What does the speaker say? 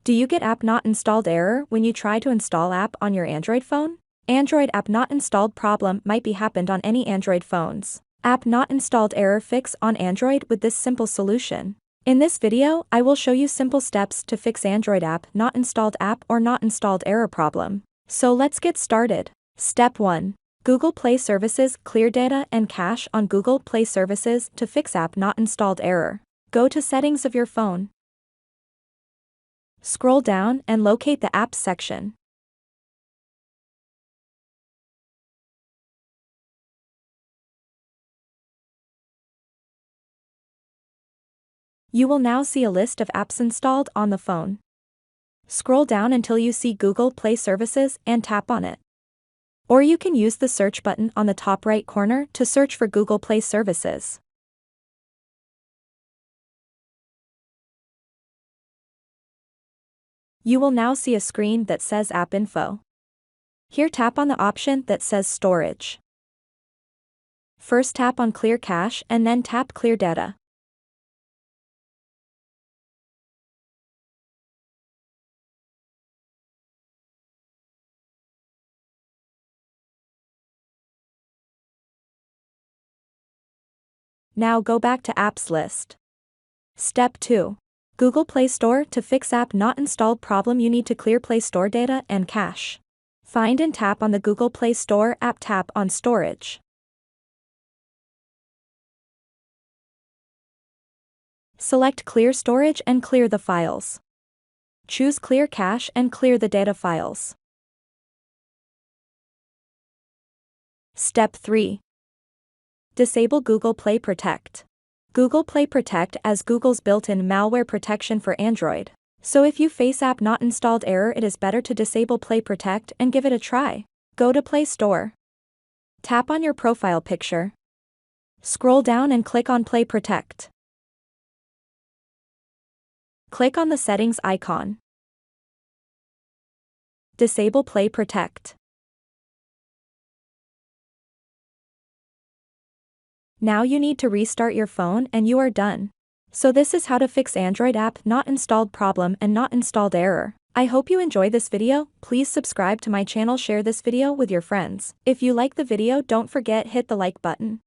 Do you get app not installed error when you try to install app on your Android phone? Android app not installed problem might be happened on any Android phones. App not installed error fix on Android with this simple solution. In this video, I will show you simple steps to fix Android app not installed error problem. So let's get started. Step 1. Google Play Services clear data and cache on Google Play Services to fix app not installed error. Go to settings of your phone. Scroll down and locate the Apps section. You will now see a list of apps installed on the phone. Scroll down until you see Google Play Services and tap on it. Or you can use the search button on the top right corner to search for Google Play Services. You will now see a screen that says App Info. Here tap on the option that says Storage. First tap on Clear Cache and then tap Clear Data. Now go back to Apps list. Step 2. Google Play Store to fix app not installed problem. You need to clear Play Store data and cache. Find and tap on the Google Play Store app, tap on Storage. Select Clear Storage and clear the files. Choose Clear Cache and clear the data files. Step 3. Disable Google Play Protect. Google Play Protect as Google's built-in malware protection for Android. So if you face app not installed error, it is better to disable Play Protect and give it a try. Go to Play Store. Tap on your profile picture. Scroll down and click on Play Protect. Click on the settings icon. Disable Play Protect. Now you need to restart your phone and you are done. So this is how to fix Android app not installed problem and not installed error. I hope you enjoy this video. Please subscribe to my channel, share this video with your friends. If you like the video, don't forget hit the like button.